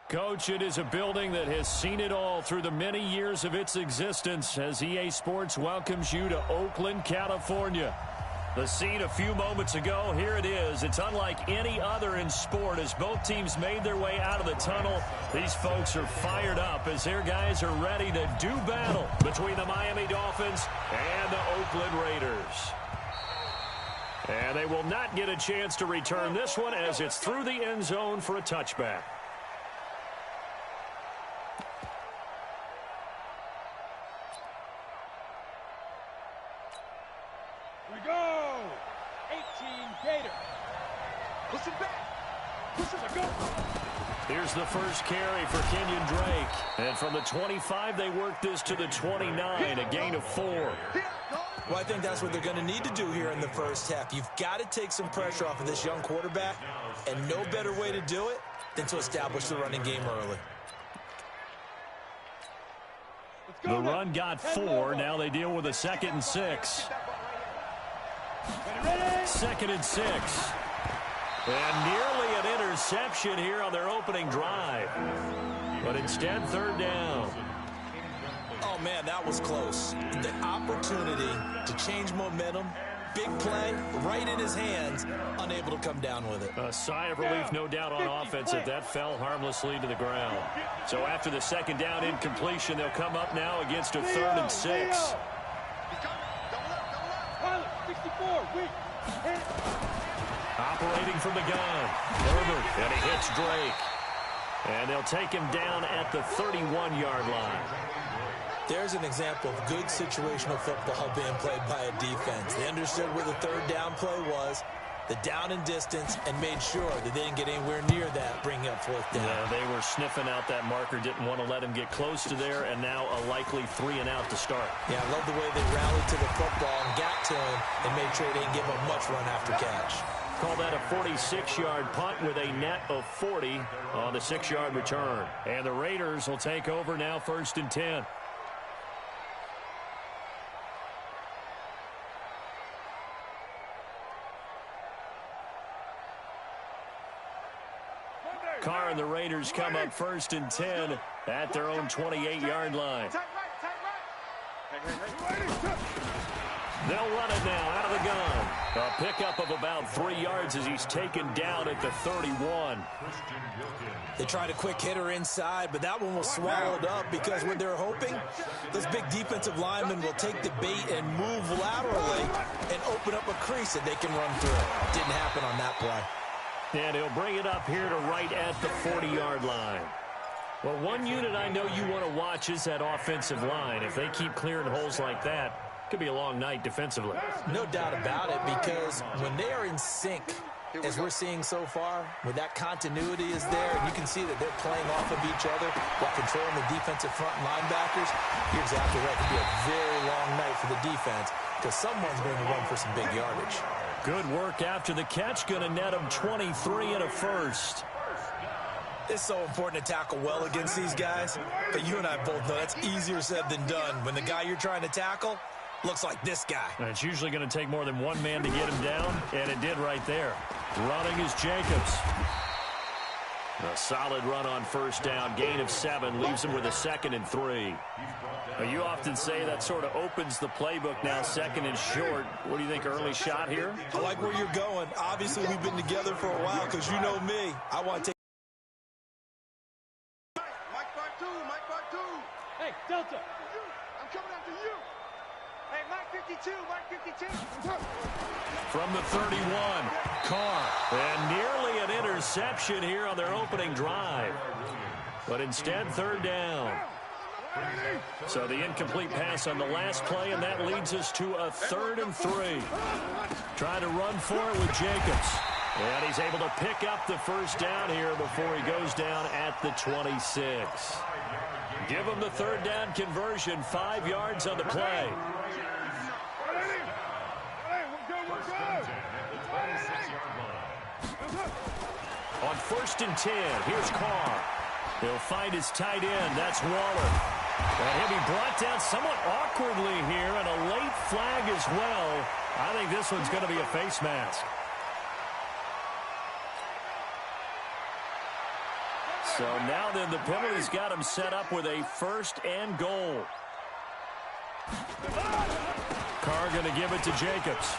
Coach, it is a building that has seen it all through the many years of its existence as EA Sports welcomes you to Oakland, California. The scene a few moments ago, here it is. It's unlike any other in sport as both teams made their way out of the tunnel. These folks are fired up as their guys are ready to do battle between the Miami Dolphins and the Oakland Raiders. And they will not get a chance to return this one as it's through the end zone for a touchback. Here's the first carry for Kenyon Drake. And from the 25, they work this to the 29, a gain of 4. Well, I think that's what they're going to need to do here in the first half. You've got to take some pressure off of this young quarterback, and no better way to do it than to establish the running game early. The run got 4. Now they deal with a 2nd and 6. 2nd and 6. And nearly an interception here on their opening drive. But instead, 3rd down. Oh, man, that was close. The opportunity to change momentum, big play, right in his hands, unable to come down with it. A sigh of relief, no doubt, on offense if that fell harmlessly to the ground. So after the 2nd down incompletion, they'll come up now against a 3rd and 6. Operating from the gun, Herbert, and he hits Drake. And they'll take him down at the 31-yard line. There's an example of good situational football being played by a defense. They understood where the 3rd down play was, the down and distance, and made sure that they didn't get anywhere near that, bringing up 4th down. Yeah, they were sniffing out that marker, didn't want to let him get close to there, and now a likely 3 and out to start. Yeah, I love the way they rallied to the football and got to him and made sure they didn't give him much run after catch. Call that a 46-yard punt with a net of 40 on the 6-yard return. And the Raiders will take over now, 1st and 10. Carr and the Raiders come up 1st and 10 at their own 28-yard line. They'll run it now out of the gun. A pickup of about 3 yards as he's taken down at the 31. They tried a quick hitter inside, but that one was swallowed up because what they're hoping, those big defensive linemen will take the bait and move laterally and open up a crease that they can run through. Didn't happen on that play. And he'll bring it up here to right at the 40-yard line. Well, one unit I know you want to watch is that offensive line. If they keep clearing holes like that, it could be a long night defensively. No doubt about it, because when they are in sync, as we're seeing so far, when that continuity is there, and you can see that they're playing off of each other while controlling the defensive front linebackers, you're exactly right. It could be a very long night for the defense because someone's going to run for some big yardage. Good work after the catch. Going to net them 23 and a 1st. It's so important to tackle well against these guys, but you and I both know that's easier said than done when the guy you're trying to tackle looks like this guy. And it's usually going to take more than one man to get him down, and it did right there. Running is Jacobs. A solid run on 1st down. Gain of 7 leaves him with a 2nd and 3. You often say that sort of opens the playbook now, 2nd and short. What do you think, early shot here? I like where you're going. Obviously, we've been together for a while because you know me. I want to take. Hey, Delta. I'm coming after you. Hey, Mike 52, Mike 52. From the 31, Carr. And nearly an interception here on their opening drive. But instead, 3rd down. So the incomplete pass on the last play, and that leads us to a 3rd and 3. Trying to run for it with Jacobs. And he's able to pick up the 1st down here before he goes down at the 26. Give him the 3rd down conversion, 5 yards on the play. On 1st and 10, here's Carr. He'll find his tight end. That's Waller. And he'll be brought down somewhat awkwardly here, and a late flag as well. I think this one's going to be a face mask. So now then, the penalty's got him set up with a 1st and goal. Carr going to give it to Jacobs.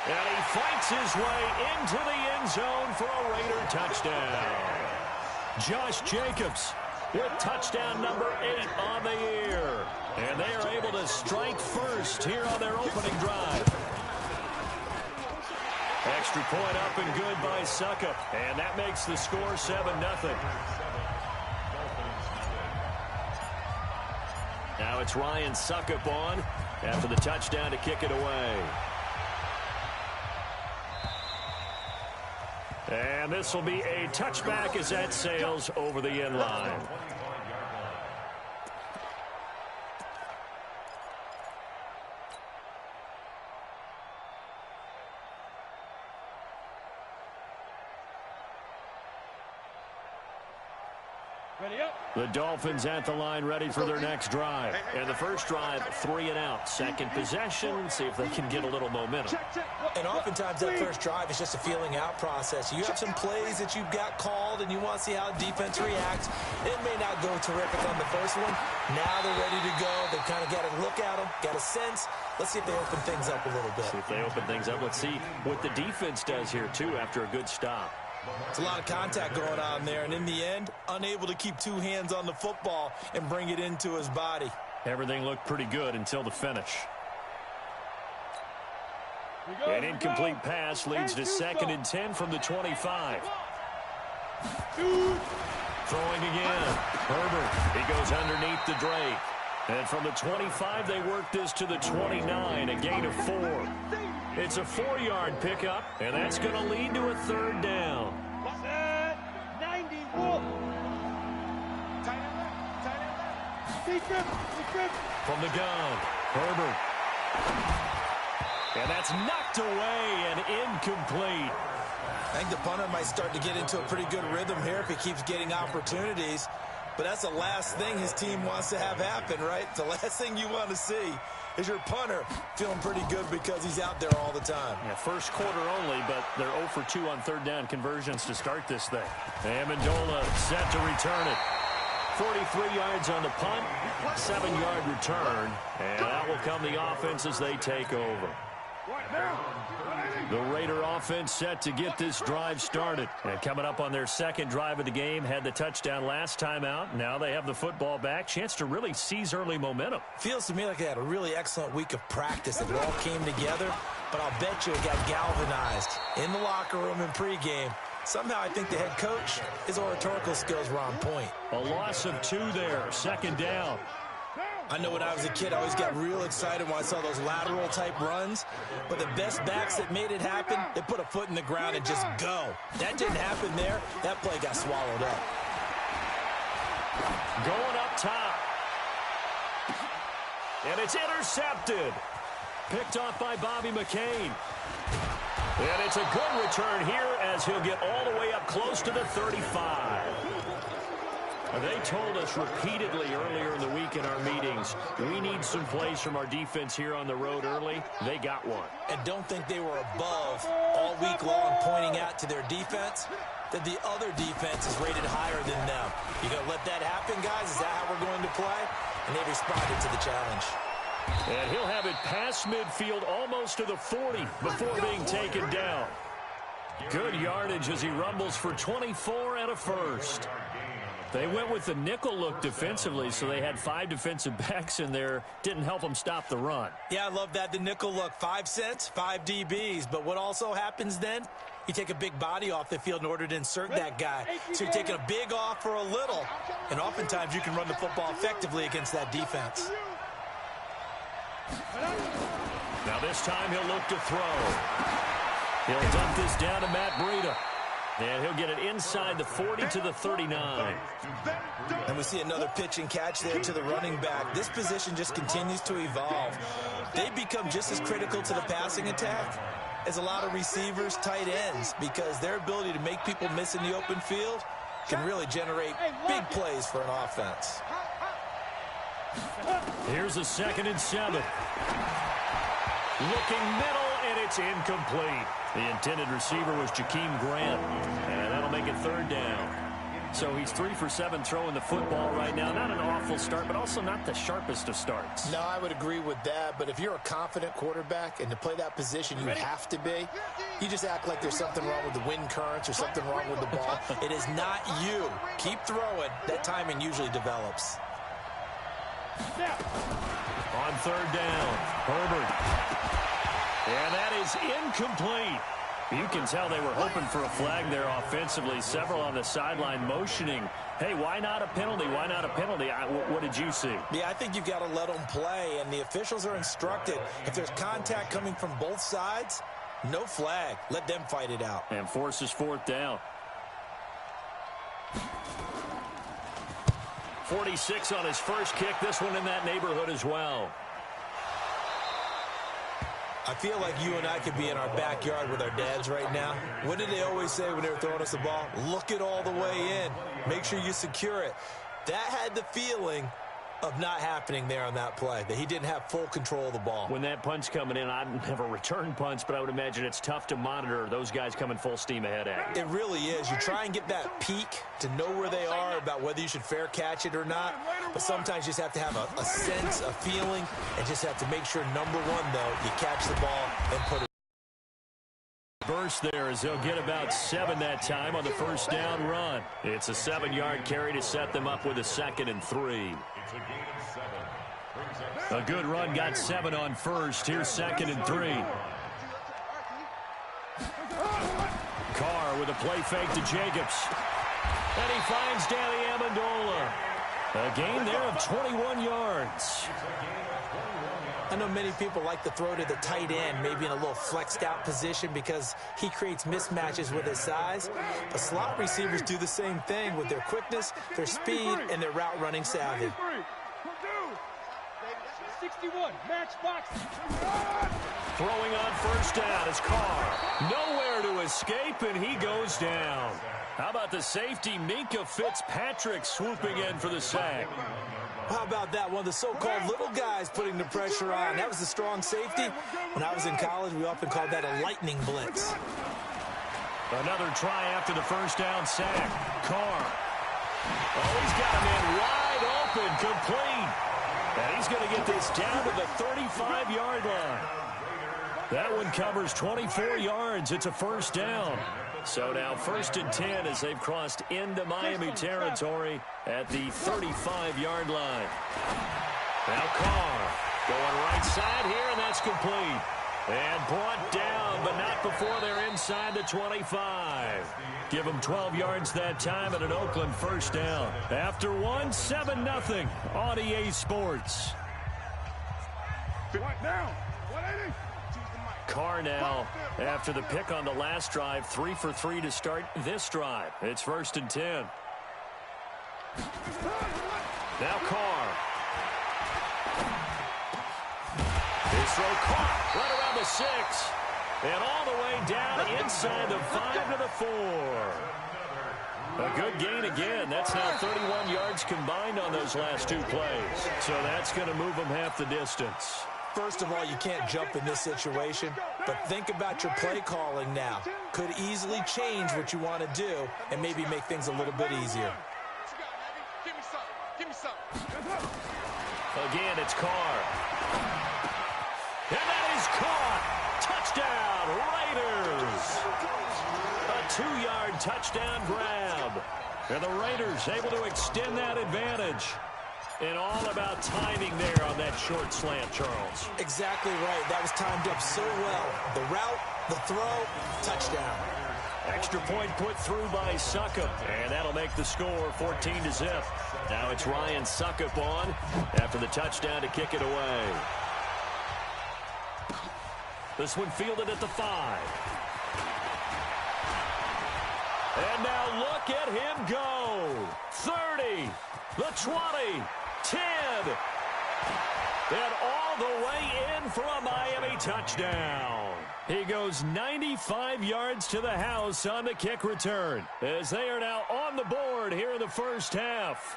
And he fights his way into the end zone for a Raider touchdown. Josh Jacobs with touchdown number 8 on the year. And they are able to strike first here on their opening drive. Extra point up and good by Suckup. And that makes the score 7-0. Now it's Ryan Suckup on after the touchdown to kick it away. And this will be a touchback as that sails over the end line. The Dolphins at the line ready for their next drive. And the first drive, 3 and out. Second possession, see if they can get a little momentum. And oftentimes that first drive is just a feeling out process. You have some plays that you've got called and you want to see how defense reacts. It may not go terrific on the first one. Now they're ready to go. They've kind of got to look at them, got a sense. Let's see if they open things up a little bit. See if they open things up. Let's see what the defense does here, too, after a good stop. It's a lot of contact going on there, and in the end, unable to keep 2 hands on the football and bring it into his body. Everything looked pretty good until the finish. An incomplete pass leads to 2nd and 10 from the 25. Throwing again. Herbert. He goes underneath the Drake. And from the 25, they work this to the 29, a gain of 4. It's a 4-yard pickup, and that's going to lead to a 3rd down. 91. From the gun, Herbert. And that's knocked away and incomplete. I think the punter might start to get into a pretty good rhythm here if he keeps getting opportunities. But that's the last thing his team wants to have happen, right? The last thing you want to see is your punter feeling pretty good because he's out there all the time. Yeah, first quarter only, but they're 0 for 2 on 3rd down conversions to start this thing. Amendola set to return it. 43 yards on the punt, 7-yard return, and that will come the offense as they take over. The Raider offense set to get this drive started. And coming up on their 2nd drive of the game, had the touchdown last time out. Now they have the football back. Chance to really seize early momentum. Feels to me like they had a really excellent week of practice. It all came together, but I'll bet you it got galvanized in the locker room in pregame. Somehow I think the head coach, his oratorical skills were on point. A loss of 2 there, 2nd down. I know when I was a kid, I always got real excited when I saw those lateral-type runs. But the best backs that made it happen, they put a foot in the ground and just go. That didn't happen there. That play got swallowed up. Going up top. And it's intercepted. Picked off by Bobby McCain. And it's a good return here as he'll get all the way up close to the 35. They told us repeatedly earlier in the week in our meetings, we need some plays from our defense here on the road early. They got one. And don't think they were above all week long pointing out to their defense that the other defense is rated higher than them. You going to let that happen, guys? Is that how we're going to play? And they responded to the challenge. And he'll have it past midfield almost to the 40 before being taken down. Good yardage as he rumbles for 24 and a first. They went with the nickel look defensively, so they had 5 defensive backs in there. Didn't help them stop the run. Yeah, I love that, the nickel look. 5 cents, 5 DBs. But what also happens then, you take a big body off the field in order to insert that guy. So you're taking a big off for a little. And oftentimes you can run the football effectively against that defense. Now this time he'll look to throw. He'll dump this down to Matt Breida. And he'll get it inside the 40 to the 39. And we see another pitch and catch there to the running back. This position just continues to evolve. They become just as critical to the passing attack as a lot of receivers, tight ends, because their ability to make people miss in the open field can really generate big plays for an offense. Here's a 2nd and 7. Looking middle, and it's incomplete. The intended receiver was Jakeem Grant, and that'll make it 3rd down. So he's 3 for 7 throwing the football right now. Not an awful start, but also not the sharpest of starts. No, I would agree with that. But if you're a confident quarterback and to play that position, you have to be. You just act like there's something wrong with the wind currents or something wrong with the ball. It is not you. Keep throwing. That timing usually develops. On third down, Herbert. And that is incomplete. You can tell they were hoping for a flag there offensively. Several on the sideline motioning, hey, why not a penalty? Why not a penalty? What did you see? Yeah, I think you've got to let them play, and the officials are instructed. If there's contact coming from both sides, no flag. Let them fight it out. And forces fourth down. 46 on his first kick. This one in that neighborhood as well. I feel like you and I could be in our backyard with our dads right now. What did they always say when they were throwing us the ball? Look it all the way in. Make sure you secure it. That had the feeling of not happening there on that play, that he didn't have full control of the ball. When that punch coming in, I'd never return punch, but I would imagine it's tough to monitor those guys coming full steam ahead at you. It really is. You try and get that peek to know where they are about whether you should fair catch it or not, but sometimes you just have to have a sense, a feeling, and just have to make sure, number one, though, you catch the ball and put it. Burst there as they'll get about 7 that time on the first down run. It's a 7-yard carry to set them up with a 2nd and 3. A good run got 7 on first. Here's 2nd and 3. Carr with a play fake to Jacobs. And he finds Danny Amendola. A gain there of 21 yards. I know many people like to throw to the tight end, maybe in a little flexed out position because he creates mismatches with his size. But slot receivers do the same thing with their quickness, their speed, and their route running savvy. 61, match box. Throwing on first down is Carr. Nowhere to escape, and he goes down. How about the safety, Minka Fitzpatrick, swooping in for the sack? How about that? One of the so-called little guys putting the pressure on. That was the strong safety. When I was in college, we often called that a lightning blitz. Another try after the first down sack. Carr. Oh, he's got him in wide open, complete. And he's going to get this down to the 35-yard line. That one covers 24 yards. It's a first down. So now 1st and 10 as they've crossed into Miami territory at the 35-yard line. Now Carr going right side here, and that's complete. And brought down, but not before they're inside the 25. Give them 12 yards that time at an Oakland first down. After one, 7-0 on EA Sports. Carr now, after the pick on the last drive, 3 for 3 to start this drive. It's 1st and 10. Now Carr. His throw caught right around the 6. And all the way down inside the 5 to the 4. A good gain again. That's now 31 yards combined on those last 2 plays. So that's going to move them half the distance. First of all, you can't jump in this situation, but think about your play calling now. Could easily change what you want to do and maybe make things a little bit easier. Again, it's Carr. And that is caught. Touchdown, Raiders. A 2-yard touchdown grab. And the Raiders able to extend that advantage. And all about timing there on that short slant, Charles. Exactly right. That was timed up so well. The route, the throw, touchdown. Extra point put through by Suckup. And that'll make the score 14-0. Now it's Ryan Suckup on after the touchdown to kick it away. This one fielded at the 5. And now look at him go. 30, the 20, 10. And all the way in for a Miami touchdown. He goes 95 yards to the house on the kick return as they are now on the board here in the first half.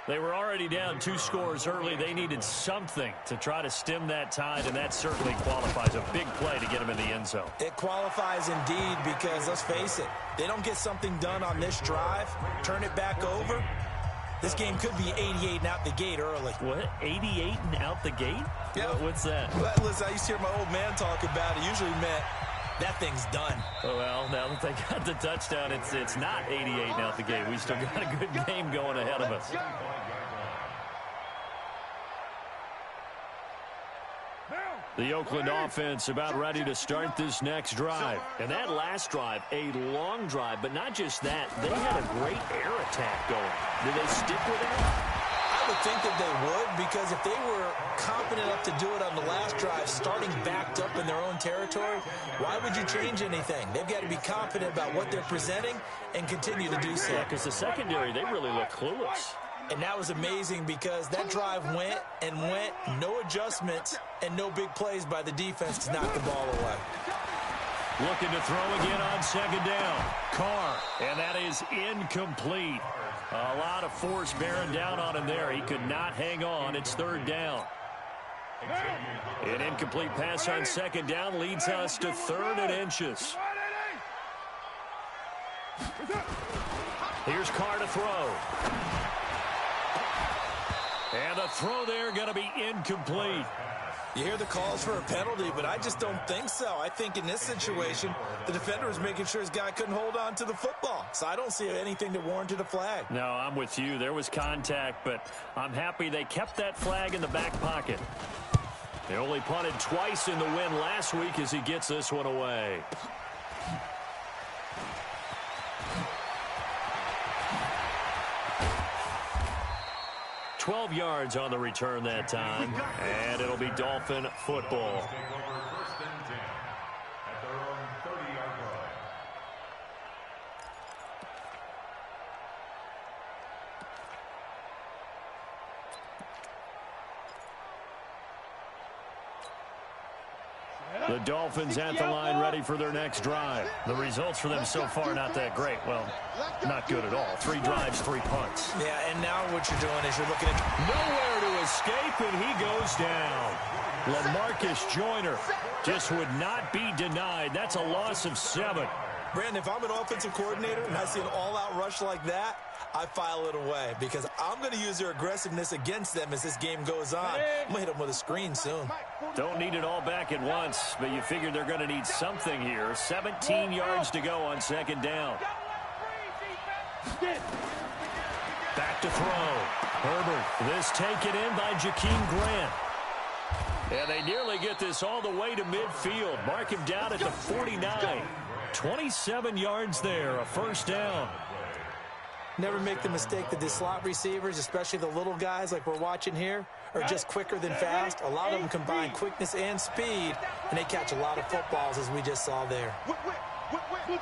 They were already down 2 scores early. They needed something to try to stem that tide, and that certainly qualifies. A big play to get them in the end zone. It qualifies indeed because, let's face it, they don't get something done on this drive, turn it back over, this game could be 88 and out the gate early. What? 88 and out the gate? Yeah. What's that? Well, listen, I used to hear my old man talk about it. Usually meant that thing's done. Oh, well, now that they got the touchdown, it's not 88 and out the gate. We still got a good game going ahead of us. The Oakland offense about ready to start this next drive. And that last drive, a long drive, but not just that. They had a great air attack going. Did they stick with that? I would think that they would, because if they were confident enough to do it on the last drive, starting backed up in their own territory, why would you change anything? They've got to be confident about what they're presenting and continue to do so. Yeah, because the secondary, they really look clueless. And that was amazing because that drive went and went, no adjustments, and no big plays by the defense to knock the ball away. Looking to throw again on second down. Carr, and that is incomplete. A lot of force bearing down on him there. He could not hang on. It's third down. An incomplete pass on second down leads us to 3rd and inches. Here's Carr to throw. And the throw there going to be incomplete. You hear the calls for a penalty, but I just don't think so. I think in this situation, the defender was making sure his guy couldn't hold on to the football. So I don't see anything that warranted a flag. No, I'm with you. There was contact, but I'm happy they kept that flag in the back pocket. They only punted twice in the win last week as he gets this one away. $12 yards on the return that time, and it'll be Dolphin football. The Dolphins at the line ready for their next drive. The results for them so far not that great. Well, not good at all. 3 drives, 3 punts. Yeah, and now what you're doing is you're looking at nowhere to escape, and he goes down. LaMarcus Joyner just would not be denied. That's a loss of 7. Brandon, if I'm an offensive coordinator and I see an all-out rush like that, I file it away because I'm going to use their aggressiveness against them as this game goes on. I'm going to hit them with a screen soon. Don't need it all back at once, but you figure they're going to need something here. 17 yards to go on second down. Back to throw. Herbert, this taken in by Jakeem Grant. And they nearly get this all the way to midfield. Mark him down at the 49. 27 yards there, a first down. Never make the mistake that the slot receivers, especially the little guys like we're watching here, are just quicker than fast. A lot of them combine quickness and speed, and they catch a lot of footballs, as we just saw there. Look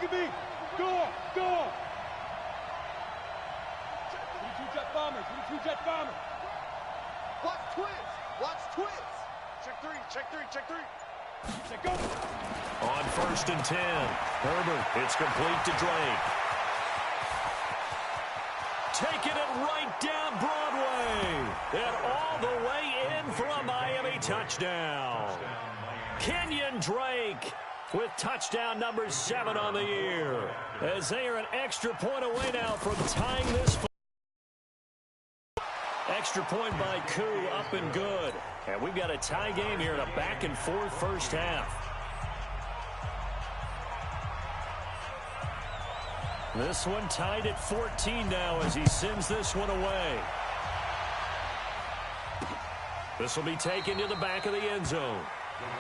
at me. Go. 22 jet bombers. 22 jet bombers. Watch twins. Check three. Check go. On 1st and 10. Herbert, it's complete to Drake. Taking it right down Broadway. And all the way in for a Miami touchdown. Kenyon Drake with touchdown number 7 on the year. As they are an extra point away now from tying this. Extra point by Koo, up and good. And we've got a tie game here in a back-and-forth first half. This one tied at 14 now as he sends this one away. This will be taken to the back of the end zone.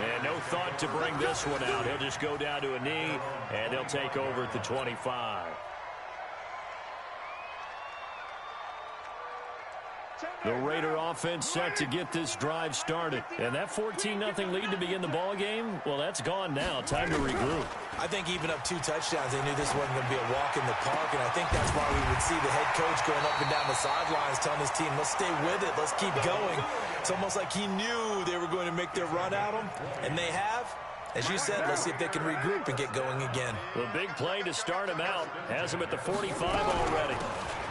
And no thought to bring this one out. He'll just go down to a knee, and they'll take over at the 25. The Raider offense set to get this drive started. And that 14-0 lead to begin the ball game, well, that's gone now. Time to regroup. I think even up 2 touchdowns, they knew this wasn't going to be a walk in the park, and I think that's why we would see the head coach going up and down the sidelines telling his team, let's stay with it, let's keep going. It's almost like he knew they were going to make their run at him, and they have. As you said, let's see if they can regroup and get going again. The big play to start him out has him at the 45 already.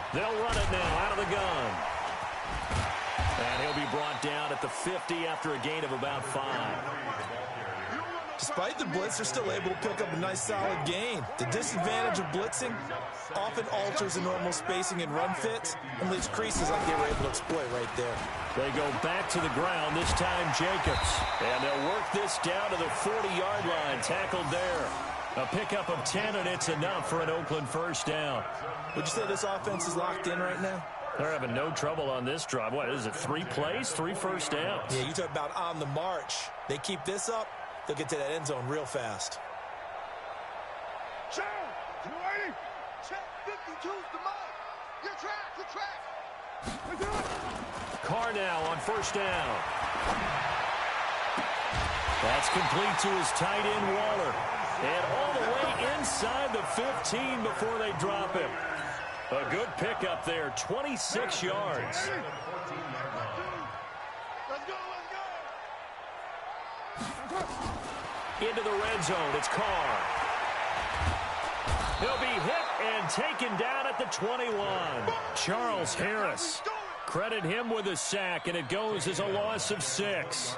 They'll run it now out of the gun. And he'll be brought down at the 50 after a gain of about 5. Despite the blitz, they're still able to pick up a nice solid gain. The disadvantage of blitzing often alters the normal spacing and run fits and leaves creases like they were able to exploit right there. They go back to the ground, this time Jacobs. And they'll work this down to the 40-yard line, tackled there. A pickup of 10, and it's enough for an Oakland first down. Would you say this offense is locked in right now? They're having no trouble on this drive. What is it, 3 plays, 3 first downs? Yeah, you talk about on the march. They keep this up, they'll get to that end zone real fast. Check 52's the mark. Your track. Carr now on first down. That's complete to his tight end, Waller. And all the way inside the 15 before they drop him. A good pickup there, 26 yards. Into the red zone, it's Carr. He'll be hit and taken down at the 21. Charles Harris. Credit him with a sack, and it goes as a loss of 6.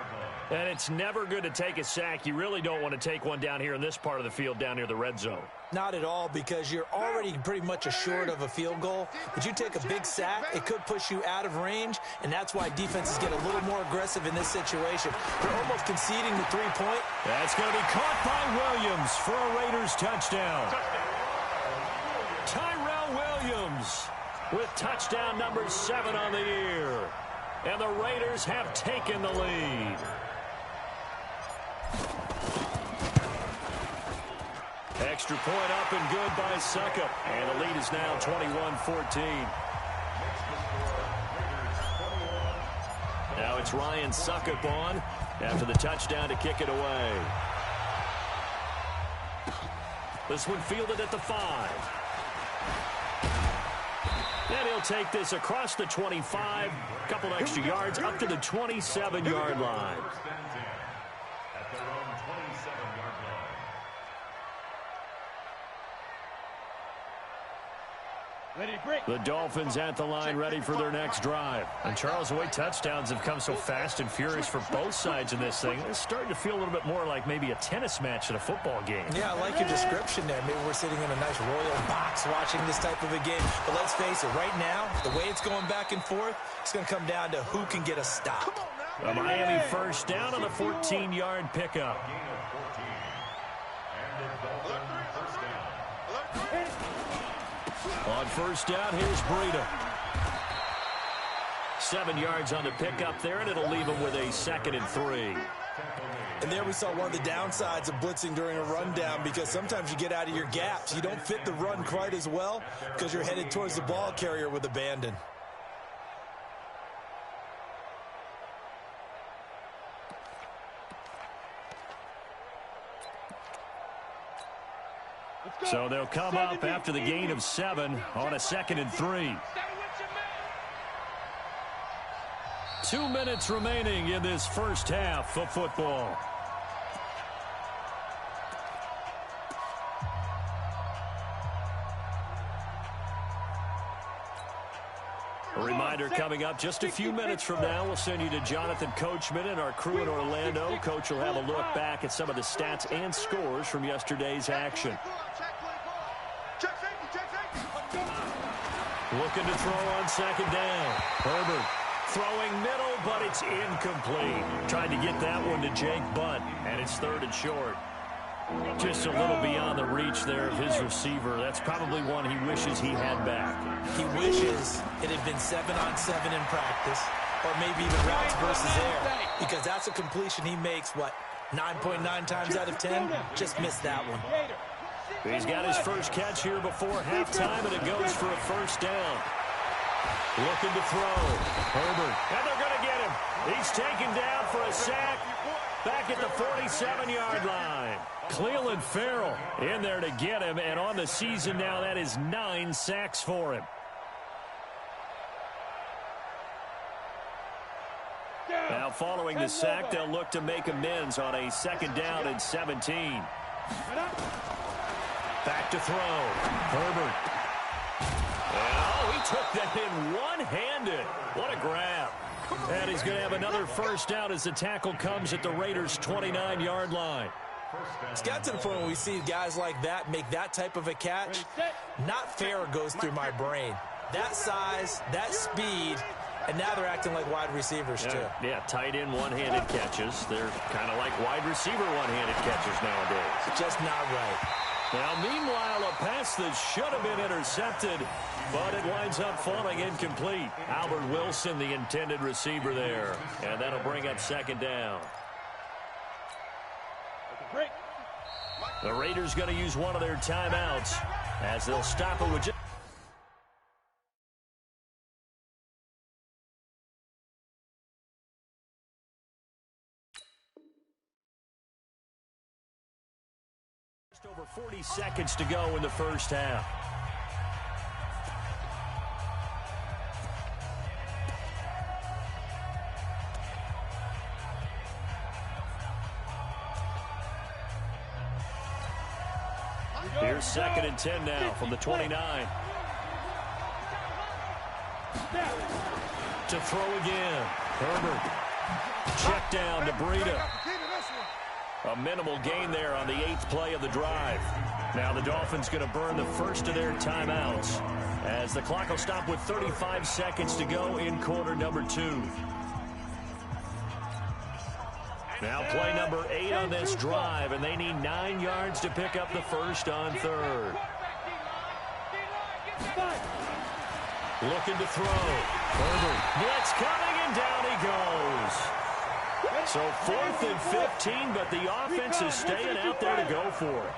And it's never good to take a sack. You really don't want to take one down here in this part of the field down near the red zone. Not at all, because you're already pretty much assured of a field goal. But you take a big sack, it could push you out of range, and that's why defenses get a little more aggressive in this situation. They're almost conceding the 3-point. That's going to be caught by Williams for a Raiders touchdown. Tyrell Williams with touchdown number 7 on the year. And the Raiders have taken the lead. Extra point up and good by Suckup. And the lead is now 21-14. Now it's Ryan Suckup on after the touchdown to kick it away. This one fielded at the 5. And he'll take this across the 25, a couple extra yards up to the 27-yard line. The Dolphins at the line ready for their next drive. And Charles, the way touchdowns have come so fast and furious for both sides in this thing, it's starting to feel a little bit more like maybe a tennis match at a football game. Yeah, I like your description there. Maybe we're sitting in a nice royal box watching this type of a game. But let's face it, right now, the way it's going back and forth, it's going to come down to who can get a stop. A Miami first down on the 14-yard pickup. On first down, here's Breida. 7 yards on the pickup there, and it'll leave him with a 2nd and 3. And there we saw one of the downsides of blitzing during a rundown, because sometimes you get out of your gaps. You don't fit the run quite as well because you're headed towards the ball carrier with abandon. So they'll come up after the gain of 7 on a 2nd and 3. 2 minutes remaining in this first half of football. A reminder coming up just a few minutes from now. We'll send you to Jonathan Coachman and our crew in Orlando. Coach will have a look back at some of the stats and scores from yesterday's action. Looking to throw on 2nd down. Herbert throwing middle, but it's incomplete. Tried to get that one to Jake Butt, and it's 3rd and short. Just a little beyond the reach there of his receiver. That's probably one he wishes he had back. He wishes it had been 7-on-7 in practice, or maybe even routes versus air, because that's a completion he makes, 9.9 times out of 10? Just missed that one. He's got his first catch here before halftime, and it goes for a first down. Looking to throw. Herbert. And they're going to get him. He's taken down for a sack back at the 47-yard line. Cleveland Farrell in there to get him, and on the season now, that is 9 sacks for him. Now following the sack, they'll look to make amends on a 2nd down and 17. Back to throw. Herbert. Oh, he took that in one-handed. What a grab. And he's going to have another first down as the tackle comes at the Raiders' 29-yard line. It's got to the point where we see guys like that make that type of a catch. Not fair goes through my brain. That size, that speed, and now they're acting like wide receivers too. Yeah, tight end one-handed catches. They're kind of like wide receiver one-handed catches nowadays. Just not right. Now, meanwhile, a pass that should have been intercepted, but it winds up falling incomplete. Albert Wilson, the intended receiver there, and that'll bring up second down. The Raiders going to use one of their timeouts as they'll stop it with just over 40 seconds to go in the first half. Here's 2nd and 10 now from the 29. To throw again. Herbert. Check down to Breida. A minimal gain there on the 8th play of the drive. Now the Dolphins going to burn the first of their timeouts as the clock will stop with 35 seconds to go in quarter number 2. Now play number 8 on this drive, and they need 9 yards to pick up the first on 3rd. Looking to throw. Herbert. Blitz coming, and down he goes. So 4th and 15, but the offense is staying out there to go for it.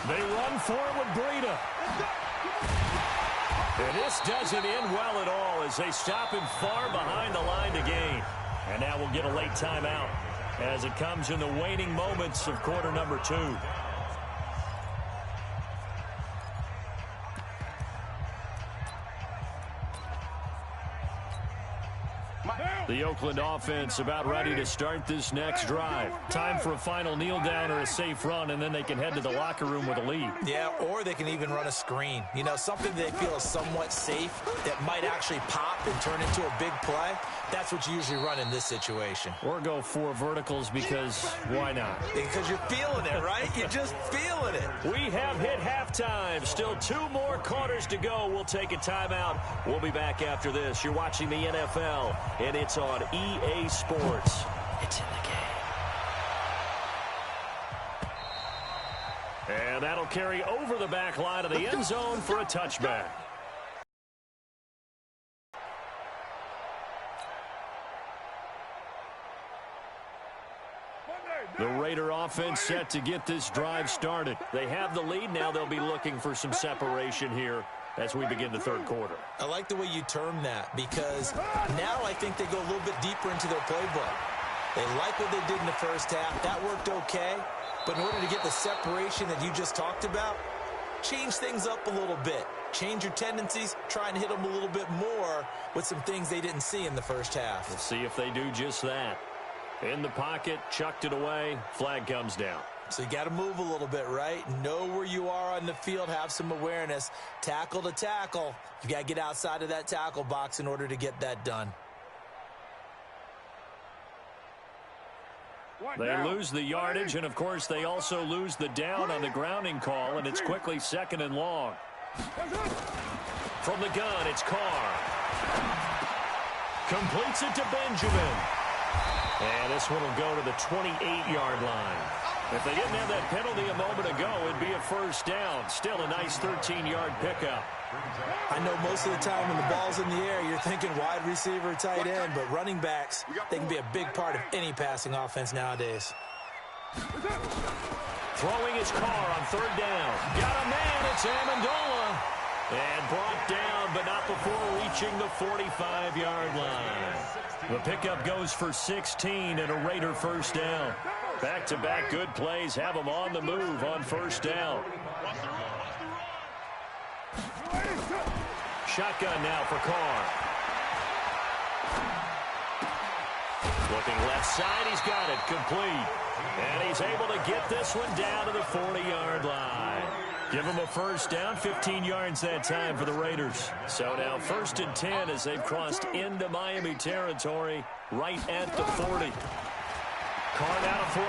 They run for it with Breida. And this doesn't end well at all as they stop him far behind the line to gain. And now we'll get a late timeout as it comes in the waning moments of quarter number 2. The Oakland offense about ready to start this next drive. Time for a final kneel down or a safe run, and then they can head to the locker room with a lead. Yeah, or they can even run a screen. You know, something they feel is somewhat safe that might actually pop and turn into a big play. That's what you usually run in this situation. Or go 4 verticals because why not? Because you're feeling it, right? You're just feeling it. We have hit halftime. Still 2 more quarters to go. We'll take a timeout. We'll be back after this. You're watching the NFL, and it's on EA Sports. It's in the game. And that'll carry over the back line of the end zone for a touchback. The Raider offense set to get this drive started. They have the lead. Now they'll be looking for some separation here as we begin the 3rd quarter. I like the way you term that because now I think they go a little bit deeper into their playbook. They like what they did in the first half. That worked okay. But in order to get the separation that you just talked about, change things up a little bit. Change your tendencies. Try and hit them a little bit more with some things they didn't see in the first half. We'll see if they do just that. In the pocket, chucked it away, flag comes down. So you got to move a little bit, right? Know where you are on the field, have some awareness. Tackle to tackle. You got to get outside of that tackle box in order to get that done. They lose the yardage, and of course they also lose the down on the grounding call, and it's quickly 2nd and long. From the gun, it's Carr. Completes it to Benjamin. And this one will go to the 28-yard line. If they didn't have that penalty a moment ago, it'd be a first down. Still a nice 13-yard pickup. I know most of the time when the ball's in the air, you're thinking wide receiver, tight end, but running backs, they can be a big part of any passing offense nowadays. Throwing his Carr on 3rd down. Got a man, it's Amendola. And brought down, but not before reaching the 45-yard line. The pickup goes for 16 and a Raider first down. Back-to-back good plays have them on the move on first down. Shotgun now for Carr. Looking left side, he's got it complete. And he's able to get this one down to the 40-yard line. Give them a first down, 15 yards that time for the Raiders. So now 1st and 10 as they've crossed into Miami territory right at the 40. Carr now to throw.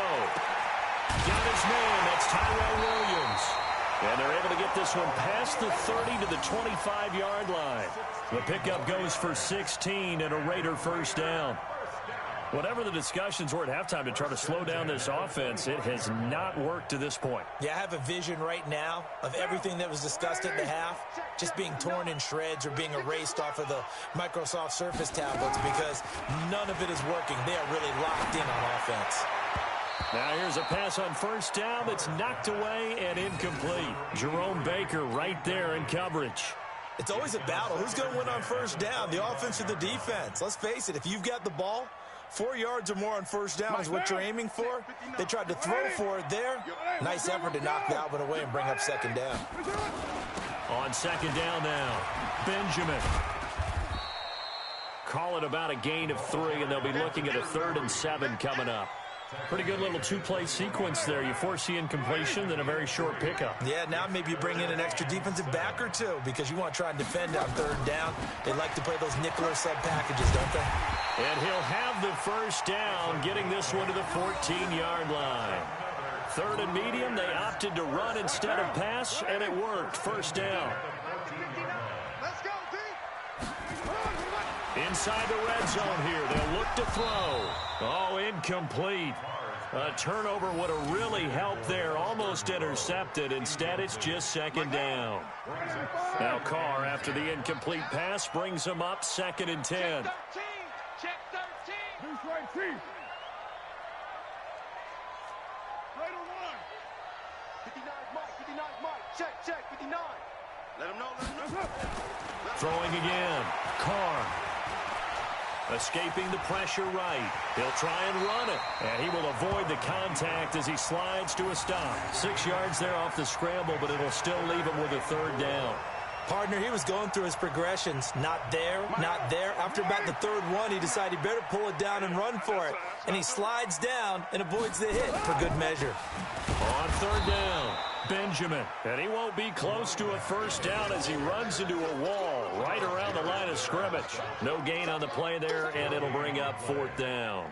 Got his man. That's Tyrell Williams. And they're able to get this one past the 30 to the 25-yard line. The pickup goes for 16 and a Raider first down. Whatever the discussions were at halftime to try to slow down this offense, it has not worked to this point. Yeah, I have a vision right now of everything that was discussed at the half just being torn in shreds or being erased off of the Microsoft Surface tablets because none of it is working. They are really locked in on offense. Now here's a pass on first down that's knocked away and incomplete. Jerome Baker right there in coverage. It's always a battle. Who's going to win on first down, the offense or the defense? Let's face it, if you've got the ball, 4 yards or more on first down is what you're aiming for. They tried to throw for it there. Nice effort to knock that one away and bring up second down. On second down now, Benjamin. Call it about a gain of 3, and they'll be looking at a 3rd and 7 coming up. Pretty good little two-play sequence there. You force the incompletion, then a very short pickup. Yeah, now maybe you bring in an extra defensive back or two because you want to try and defend on 3rd down. They like to play those nickel or sub packages, don't they? And he'll have the first down, getting this one to the 14-yard line. 3rd and medium, they opted to run instead of pass, and it worked. First down. Let's go, D. Inside the red zone here, they'll look to throw. Oh, incomplete. A turnover would have really helped there. Almost intercepted. Instead, it's just second down. Now Carr, after the incomplete pass, brings him up 2nd and 10. Check 13. Who's right, Chief? Right on line. 59 Mike, 59 Mike. Check, 59. Let him know. Throwing again. Carr. Escaping the pressure right. He'll try and run it. And he will avoid the contact as he slides to a stop. 6 yards there off the scramble, but it'll still leave him with a 3rd down. Partner, he was going through his progressions. Not there, not there. After about the 3rd one, he decided he better pull it down and run for it. And he slides down and avoids the hit for good measure. On 3rd down, Benjamin. And he won't be close to a first down as he runs into a wall right around the line of scrimmage. No gain on the play there, and it'll bring up 4th down.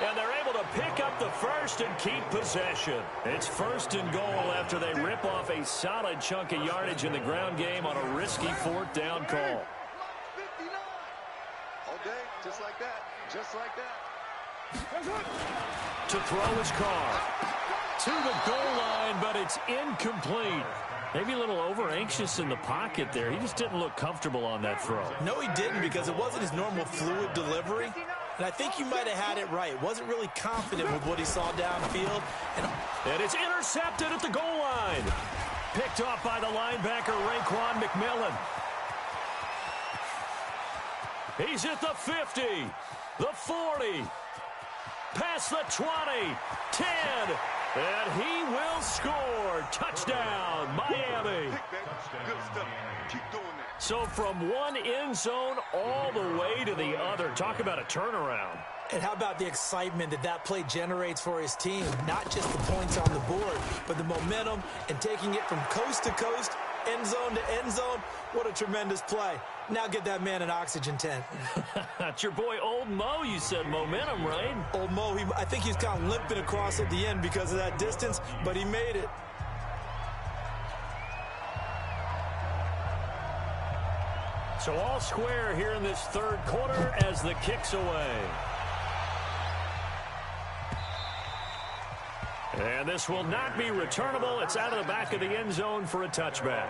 And they're able to pick up the first and keep possession. It's 1st and goal after they rip off a solid chunk of yardage in the ground game on a risky 4th down call. 59. All day, just like that. Just like that. To throw his Carr. To the goal line, but it's incomplete. Maybe a little over-anxious in the pocket there. He just didn't look comfortable on that throw. No, he didn't because it wasn't his normal fluid delivery. And I think you might have had it right. Wasn't really confident with what he saw downfield. And it's intercepted at the goal line. Picked off by the linebacker, Raekwon McMillan. He's at the 50, the 40, past the 20, 10, and he will score. Touchdown, Miami. Good stuff. Keep doing that. So from one end zone all the way to the other. Talk about a turnaround. And how about the excitement that that play generates for his team? Not just the points on the board, but the momentum and taking it from coast to coast, end zone to end zone. What a tremendous play. Now get that man an oxygen tent. That's your boy Old Mo. You said momentum, right? Old Mo, I think he's kind of limping across at the end because of that distance, but he made it. So all square here in this 3rd quarter as the kick's away. And this will not be returnable. It's out of the back of the end zone for a touchback.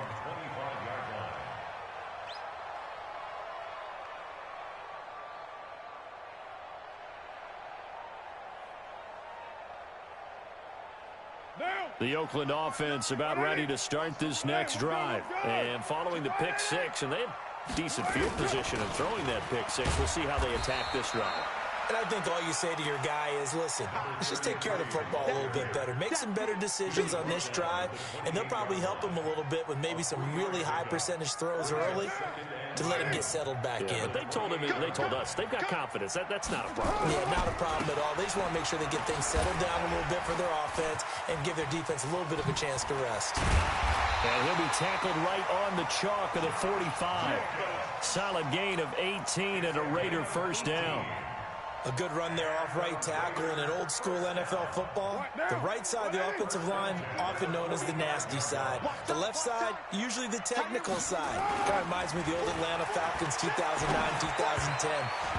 The Oakland offense about ready to start this next drive. And following the pick 6, and they had decent field position in throwing that pick 6. We'll see how they attack this drive. And I think all you say to your guy is, listen, let's just take care of the football a little bit better. Make some better decisions on this drive, and they'll probably help him a little bit with maybe some really high percentage throws early. to let him get settled back in. But they told us they've got confidence. That's not a problem. Yeah, not a problem at all. They just want to make sure they get things settled down a little bit for their offense and give their defense a little bit of a chance to rest. And he'll be tackled right on the chalk of the 45. Solid gain of 18 and a Raider first down. A good run there off right tackle. In an old-school NFL football, the right side of the offensive line, often known as the nasty side. The left side, usually the technical side. Kind of reminds me of the old Atlanta Falcons 2009-2010.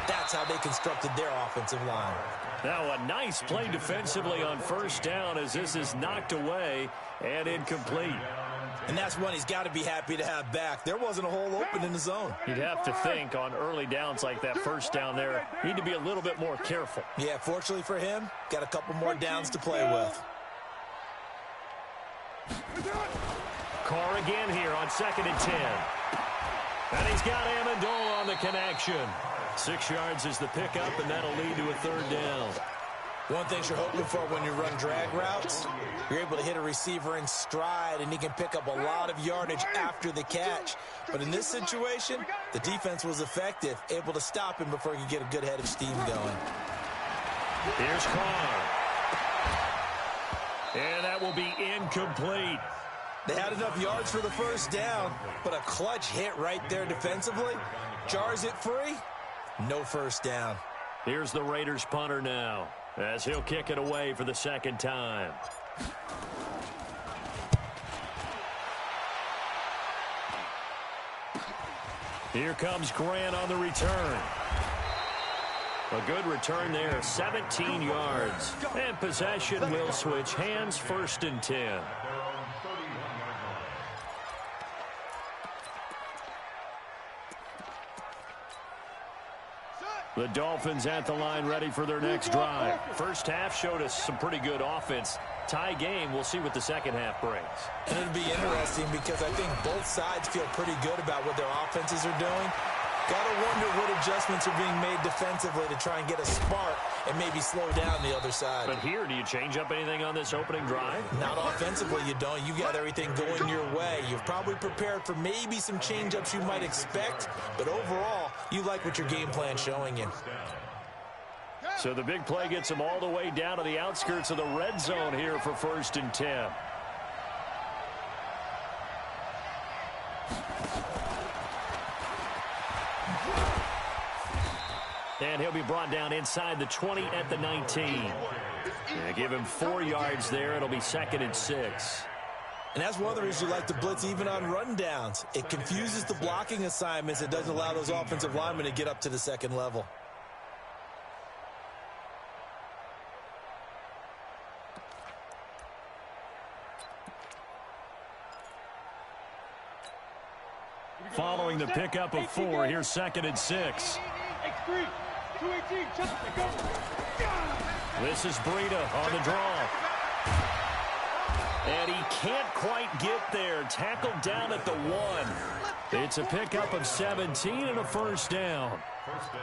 That's how they constructed their offensive line. Now a nice play defensively on first down as this is knocked away and incomplete. And that's one he's got to be happy to have back. There wasn't a hole open in the zone. You'd have to think on early downs like that first down there, need to be a little bit more careful. Yeah, fortunately for him, got a couple more downs to play with. Carr again here on 2nd and 10. And he's got Amendola on the connection. 6 yards is the pickup, and that'll lead to a 3rd down. One thing you're hoping for when you run drag routes, you're able to hit a receiver in stride, and he can pick up a lot of yardage after the catch. But in this situation, the defense was effective, able to stop him before he could get a good head of steam going. Here's Carr. And that will be incomplete. They had enough yards for the first down, but a clutch hit right there defensively. Jars it free, no first down. Here's the Raiders punter now, as he'll kick it away for the 2nd time. Here comes Grant on the return. A good return there, 17 yards. And possession will switch hands, 1st and 10. The Dolphins at the line ready for their next drive. First half showed us some pretty good offense. Tie game, we'll see what the second half brings. And it'll be interesting because I think both sides feel pretty good about what their offenses are doing. Gotta wonder what adjustments are being made defensively to try and get a spark and maybe slow down the other side. But here, do you change up anything on this opening drive? Not offensively, you don't. You got everything going your way. You've probably prepared for maybe some change-ups you might expect, but overall, you like what your game plan's showing you. So the big play gets them all the way down to the outskirts of the red zone here for 1st and 10. And he'll be brought down inside the 20 at the 19. Yeah, give him 4 yards there. It'll be 2nd and 6. And that's one of the reasons you like to blitz even on rundowns. It confuses the blocking assignments. It doesn't allow those offensive linemen to get up to the second level. Following the pickup of 4, here's 2nd and 6. This is Breida on the draw. And he can't quite get there. Tackled down at the 1. It's a pickup of 17 and a first down.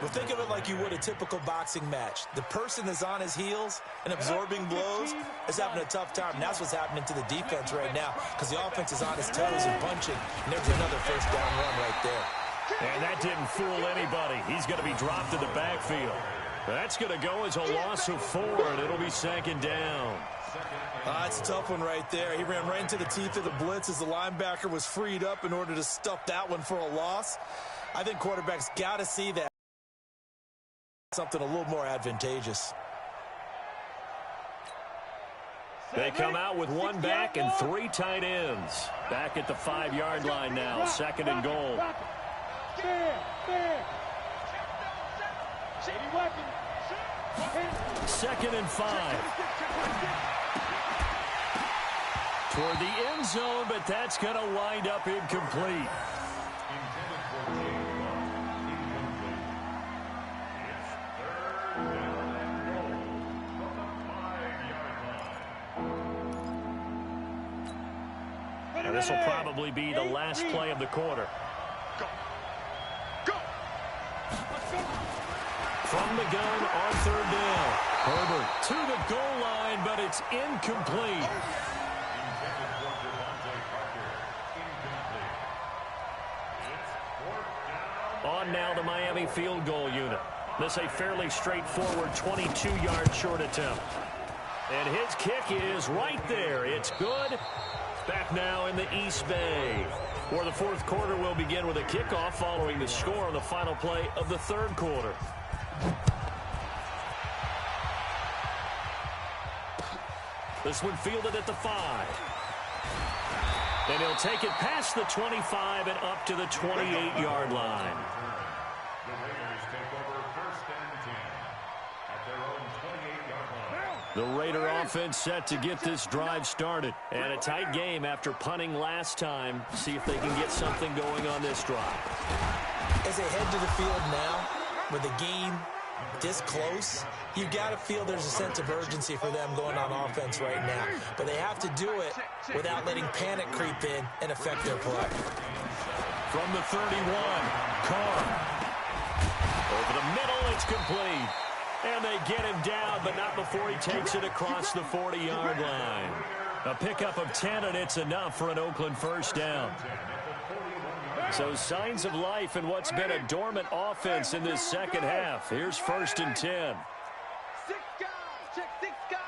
Well, think of it like you would a typical boxing match. The person that's on his heels and absorbing blows is having a tough time. And that's what's happening to the defense right now because the offense is on his toes and punching. And there's another first down run right there. And that didn't fool anybody. He's going to be dropped in the backfield. That's going to go as a loss of 4, and it'll be 2nd down. It's a tough one right there. He ran right into the teeth of the blitz as the linebacker was freed up in order to stuff that one for a loss. I think quarterbacks got to see that. Something a little more advantageous. They come out with 1 back and 3 tight ends. Back at the 5-yard line now, 2nd and goal. 2nd and 5. Toward the end zone, but that's going to wind up incomplete. And this will probably be the last play of the quarter. From the gun on 3rd down. Herbert to the goal line, but it's incomplete. On now the Miami field goal unit. This a fairly straightforward 22-yard short attempt. And his kick is right there. It's good. Back now in the East Bay, where the fourth quarter will begin with a kickoff following the score on the final play of the third quarter. This one fielded at the 5. And he'll take it past the 25 and up to the 28-yard line. The Raiders take over first and 10 at their own 28-yard line. The Raider offense set to get this drive started. And a tight game after punting last time. See if they can get something going on this drive. As they head to the field now, with the game this close, you've got to feel there's a sense of urgency for them going on offense right now. But they have to do it without letting panic creep in and affect their play. From the 31, Carr. Over the middle, it's complete. And they get him down, but not before he takes it across the 40-yard line. A pickup of 10, and it's enough for an Oakland first down. So signs of life in what's been a dormant offense in this second half. Here's first and 10. 6 guys. Check 6 guys.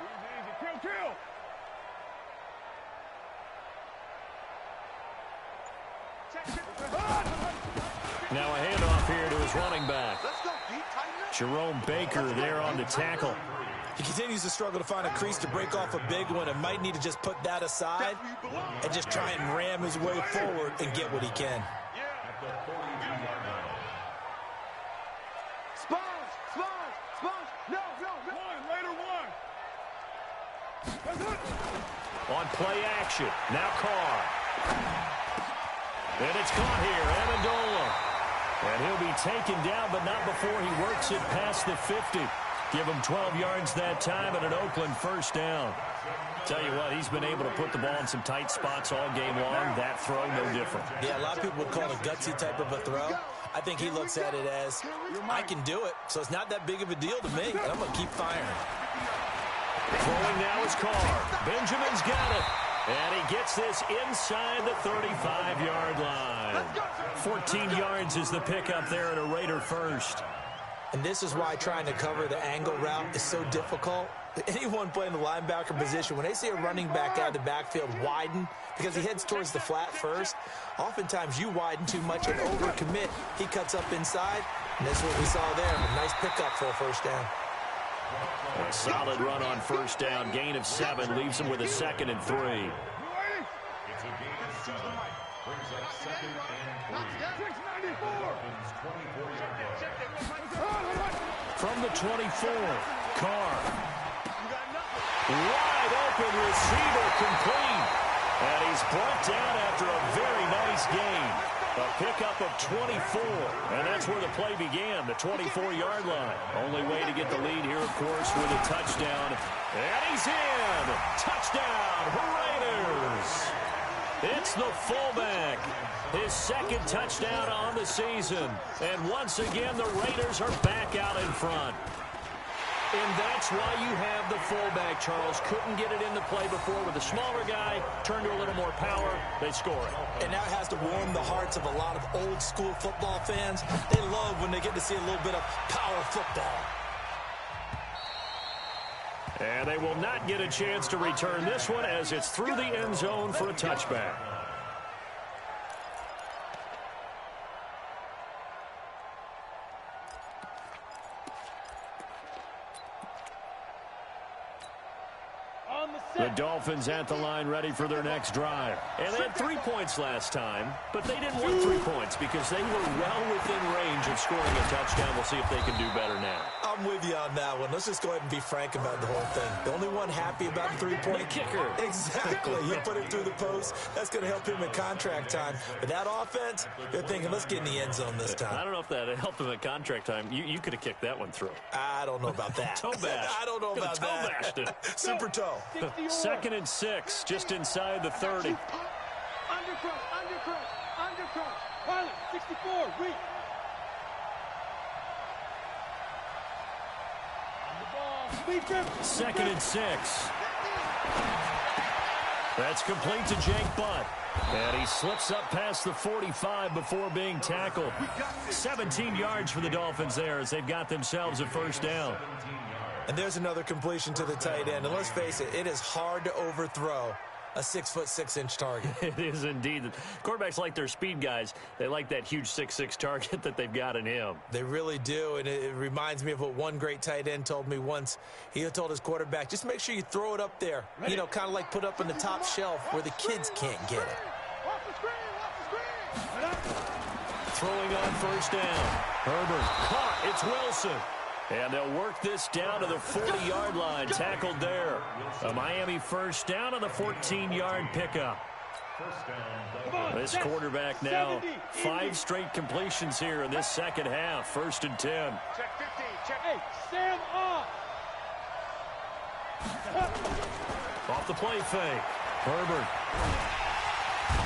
Easy, easy. Kill. Now a handoff here to his running back. Let's go, Pete. Tighten up. Jerome Baker there on the tackle. He continues to struggle to find a crease to break off a big one and might need to just put that aside and just try and ram his way forward and get what he can. Sponge. No. Raider one. On play action. Now Carr. And it's caught here. Amendola. And he'll be taken down, but not before he works it past the 50. Give him 12 yards that time and an Oakland first down. Tell you what, he's been able to put the ball in some tight spots all game long. That throw, no different. Yeah, a lot of people would call it a gutsy type of a throw. I think he looks at it as, I can do it, so it's not that big of a deal to me, and I'm going to keep firing. Throwing now is Carr. Benjamin's got it. And he gets this inside the 35-yard line. 14 yards is the pickup there at a Raider first. And this is why trying to cover the angle route is so difficult. Anyone playing the linebacker position, when they see a running back out of the backfield widen, because he heads towards the flat first, oftentimes you widen too much and overcommit. He cuts up inside, and that's what we saw there. A nice pickup for a first down. A solid run on first down. Gain of 7 leaves him with a 2nd and 3. It's a gain of 7. Brings up 2nd and 3. 24-yard. From the 24, Carr. Wide open receiver complete. And he's brought down after a very nice gain. A pickup of 24, and that's where the play began, the 24-yard line. Only way to get the lead here, of course, with a touchdown. And he's in! Touchdown, Raiders! It's the fullback. His 2nd touchdown on the season. And once again, the Raiders are back out in front. And that's why you have the fullback, Charles. Couldn't get it into play before with a smaller guy. Turned to a little more power. They score it. And that has to warm the hearts of a lot of old-school football fans. They love when they get to see a little bit of power football. And they will not get a chance to return this one as it's through the end zone for a touchback. The Dolphins at the line ready for their next drive. And they had 3 points last time, but they didn't want 3 points because they were well within range of scoring a touchdown. We'll see if they can do better now. I'm with you on that one. Let's just go ahead and be frank about the whole thing. The only one happy about the 3-point kicker. Exactly. He put it through the post. That's going to help him in contract time. But that offense, they're thinking, let's get in the end zone this time. I don't know if that helped him at contract time. You could have kicked that one through. I don't know about that. Toe bash. I don't know about that. Toe bashed it. Super toe. 2nd and 6, just inside the 30. Undercrunch. Pilot, 64, weak. On the ball. 2nd and 6. That's complete to Jake Butt. And he slips up past the 45 before being tackled. 17 yards for the Dolphins there as they've got themselves a first down. And there's another completion to the tight end. And let's face it, it is hard to overthrow a 6'6" target. It is indeed. Quarterbacks like their speed guys. They like that huge 6'6" target that they've got in him. They really do, and it reminds me of what one great tight end told me once. He told his quarterback, just make sure you throw it up there. You know, kind of like put up on the top shelf where the kids can't get it. Throwing on first down. Herbert caught. It's Wilson. And they'll work this down to the 40-yard line. Tackled there. A Miami first down on the 14-yard pickup. This quarterback now 5 straight completions here in this second half. 1st and 10. Check 15. Check. Hey, stand up. Off the play fake. Herbert.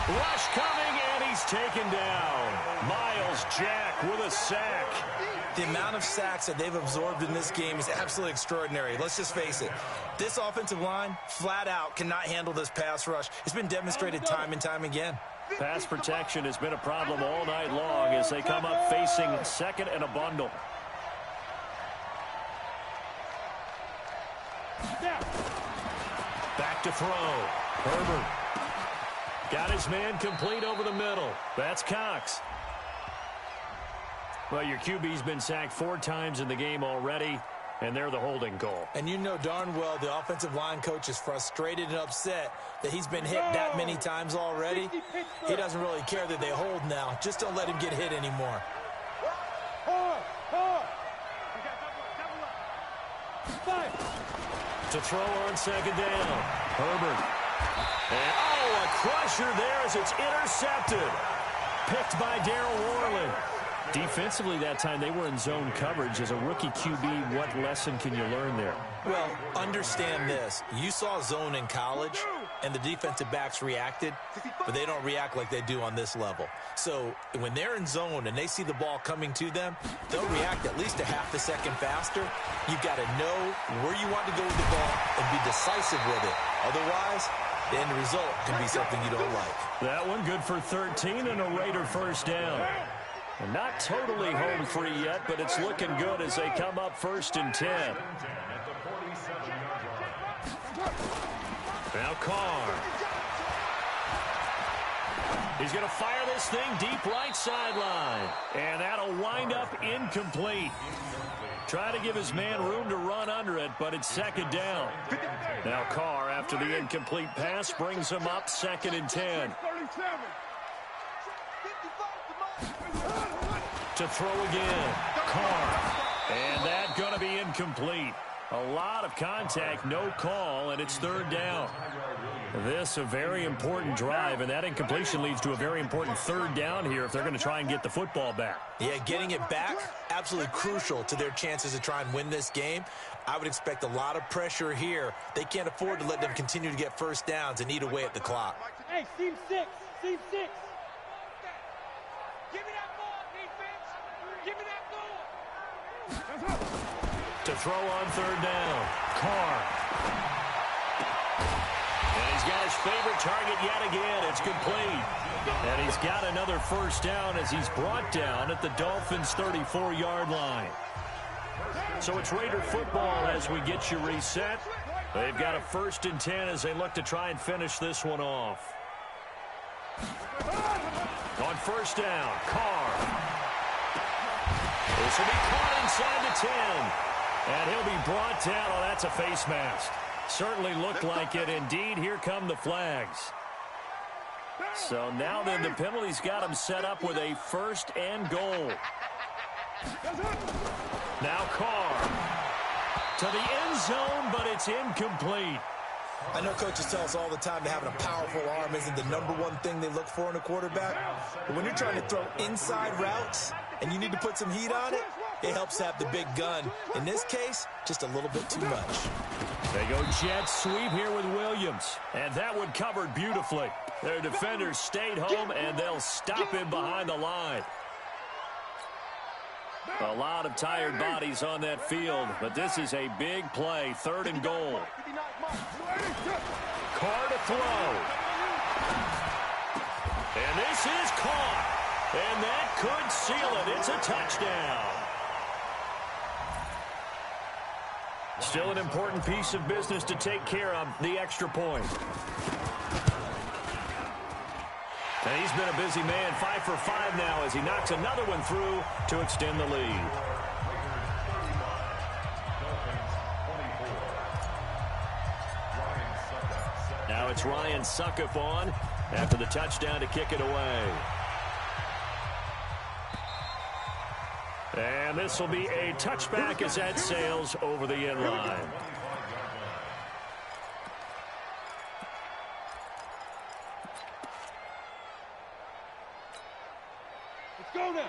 Rush coming, and he's taken down. Miles Jack with a sack. The amount of sacks that they've absorbed in this game is absolutely extraordinary. Let's just face it. This offensive line, flat out, cannot handle this pass rush. It's been demonstrated time and time again. Pass protection has been a problem all night long as they come up facing second and a bundle. Back to throw. Herbert. Got his man complete over the middle. That's Cox. Well, your QB's been sacked 4 times in the game already, and they're the holding call. And you know darn well the offensive line coach is frustrated and upset that he's been hit that many times already. He doesn't really care that they hold now. Just don't let him get hit anymore. To throw on second down. Herbert. And, oh, a crusher there as it's intercepted. Picked by Darryl Worley. Defensively that time, they were in zone coverage. As a rookie QB, what lesson can you learn there? Well, understand this. You saw zone in college, and the defensive backs reacted, but they don't react like they do on this level. So when they're in zone and they see the ball coming to them, they'll react at least a half a second faster. You've got to know where you want to go with the ball and be decisive with it. Otherwise, the end result can be something you don't like. That one good for 13 and a Raider first down. And not totally home free yet, but it's looking good as they come up 1st and 10. Now Carr. He's going to fire this thing deep right sideline. And that'll wind up incomplete. Try to give his man room to run under it, but it's 2nd down. Now Carr, after the incomplete pass, brings him up 2nd and 10. To throw again. Carr. And that's going to be incomplete. A lot of contact, no call, and it's 3rd down. This a very important drive, and that incompletion leads to a very important 3rd down here if they're going to try and get the football back. Yeah, getting it back, absolutely crucial to their chances to try and win this game. I would expect a lot of pressure here. They can't afford to let them continue to get first downs and eat away at the clock. Hey, team 6. Team 6. Give me that ball, defense. Give me that ball. To throw on 3rd down. Carr. And he's got his favorite target yet again. It's complete. And he's got another first down as he's brought down at the Dolphins' 34-yard line. So it's Raider football as we get you reset. They've got a 1st and 10 as they look to try and finish this one off. On 1st down, Carr. This will be caught inside the 10. And he'll be brought down. Oh, that's a face mask. Certainly looked like it. Indeed, here come the flags. So now then the penalty's got him set up with a 1st and goal. Now Carr. To the end zone, but it's incomplete. I know coaches tell us all the time that having a powerful arm isn't the #1 thing they look for in a quarterback. But when you're trying to throw inside routes and you need to put some heat on it, it helps have the big gun. In this case, just a little bit too much. They go jet sweep here with Williams. And that one covered beautifully. Their defenders stayed home, and they'll stop him behind the line. A lot of tired bodies on that field, but this is a big play. 3rd and goal. Carr to throw. And this is caught. And that could seal it. It's a touchdown. Still an important piece of business to take care of, the extra point. And he's been a busy man, 5 for 5 now as he knocks another one through to extend the lead. Now it's Ryan Suckup on after the touchdown to kick it away. And this will be a touchback as that sails over the end line.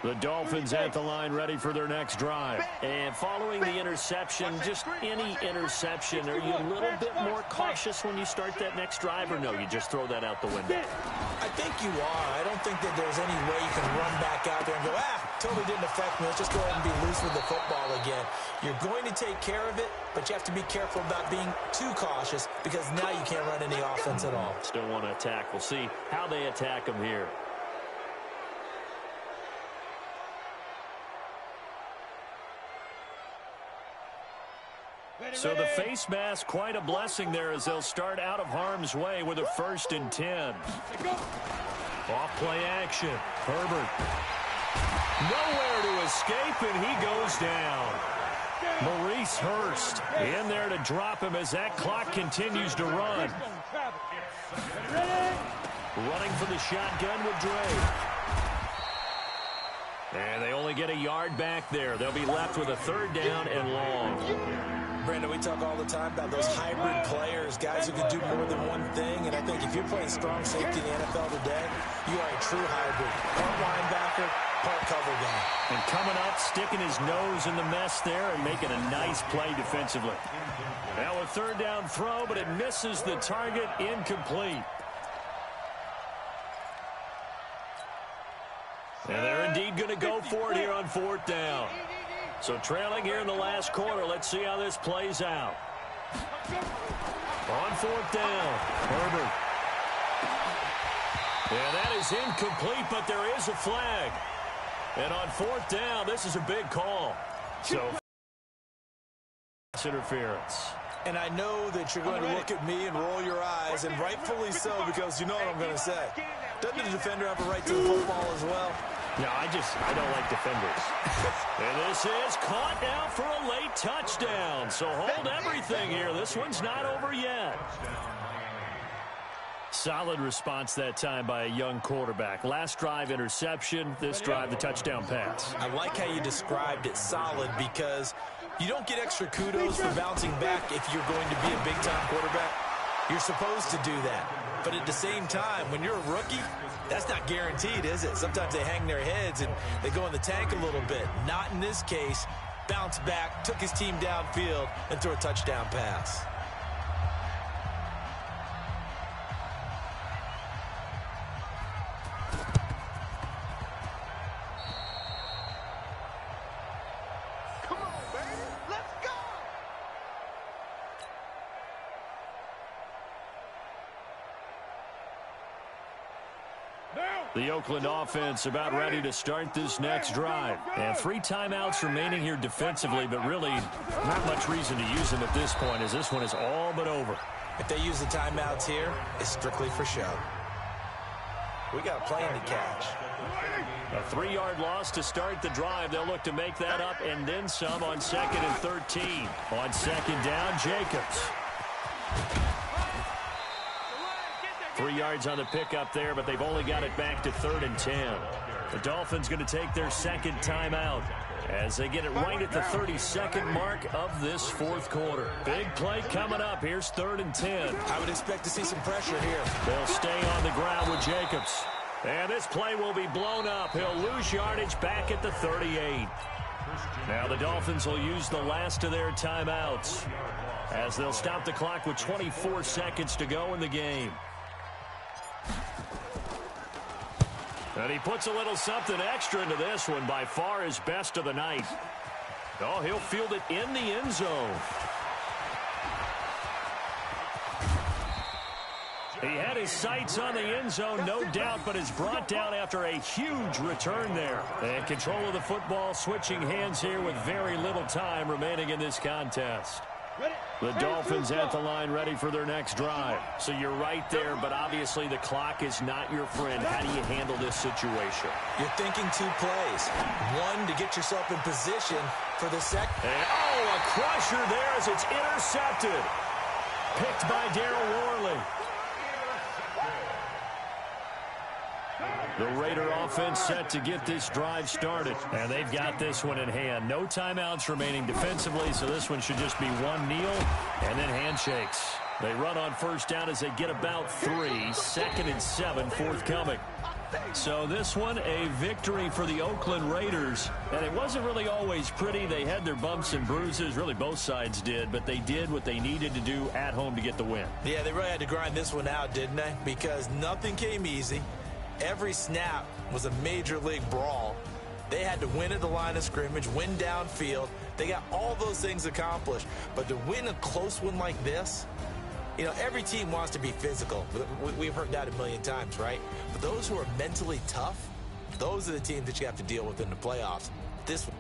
The Dolphins at the line ready for their next drive. And following the interception, just any interception, are you a little bit more cautious when you start that next drive, or no, you just throw that out the window? I think you are. I don't think that there's any way you can run back out there and go, totally didn't affect me. Let's just go ahead and be loose with the football again. You're going to take care of it, but you have to be careful about being too cautious because now you can't run any offense at all. Still want to attack. We'll see how they attack them here. So the face mask, quite a blessing there as they'll start out of harm's way with a 1st and 10. Off play action. Herbert. Nowhere to escape, and he goes down. Maurice Hurst in there to drop him as that clock continues to run. Running for the shotgun with Dre. And they only get a yard back there. They'll be left with a 3rd down and long. Brandon, we talk all the time about those hybrid players, guys who can do more than one thing. And I think if you're playing strong safety in the NFL today, you are a true hybrid. Part linebacker, part cover guy. And coming up, sticking his nose in the mess there and making a nice play defensively. Now a 3rd down throw, but it misses the target, incomplete. And they're indeed going to go for it here on 4th down. So trailing here in the last quarter, let's see how this plays out. On 4th down, Herbert. And that is incomplete, but there is a flag. And on 4th down, this is a big call. So interference. And I know that you're going to look at me and roll your eyes, and rightfully so, because you know what I'm going to say. Doesn't the defender have a right to the football as well? No, I don't like defenders. And this is caught now for a late touchdown. So hold everything here. This one's not over yet. Solid response that time by a young quarterback. Last drive, interception. This drive, the touchdown pass. I like how you described it, solid, because you don't get extra kudos for bouncing back if you're going to be a big-time quarterback. You're supposed to do that. But at the same time, when you're a rookie, that's not guaranteed, is it? Sometimes they hang their heads and they go in the tank a little bit. Not in this case. Bounced back, took his team downfield, and threw a touchdown pass. Come on, baby. Let's go. The Oakland offense about ready to start this next drive. And 3 timeouts remaining here defensively, but really not much reason to use them at this point as this one is all but over. If they use the timeouts here, it's strictly for show. We got a plan to catch. A 3-yard loss to start the drive. They'll look to make that up and then some on 2nd and 13. On 2nd down, Jacobs. 3 yards on the pickup there, but they've only got it back to 3rd and 10. The Dolphins going to take their 2nd timeout as they get it right at the 32nd mark of this 4th quarter. Big play coming up. Here's 3rd and 10. I would expect to see some pressure here. They'll stay on the ground with Jacobs. And this play will be blown up. He'll lose yardage back at the 38. Now the Dolphins will use the last of their timeouts as they'll stop the clock with 24 seconds to go in the game. And he puts a little something extra into this one, by far his best of the night. Oh, he'll field it in the end zone. He had his sights on the end zone, no doubt, but is brought down after a huge return there. And control of the football, switching hands here with very little time remaining in this contest. The Dolphins at the line ready for their next drive. So you're right there, but obviously the clock is not your friend. How do you handle this situation? You're thinking 2 plays. One, to get yourself in position for the second. And, a crusher there as it's intercepted. Picked by Darryl Worley. The Raider offense set to get this drive started. And they've got this one in hand. No timeouts remaining defensively, so this one should just be one kneel and then handshakes. They run on first down as they get about 3. 2nd and 7 forthcoming. So this one, a victory for the Oakland Raiders. And it wasn't really always pretty. They had their bumps and bruises. Really, both sides did. But they did what they needed to do at home to get the win. Yeah, they really had to grind this one out, didn't they? Because nothing came easy. Every snap was a major league brawl. They had to win at the line of scrimmage, win downfield. They got all those things accomplished. But to win a close one like this, you know, every team wants to be physical. We've heard that a million times, right? But those who are mentally tough, those are the teams that you have to deal with in the playoffs. This one.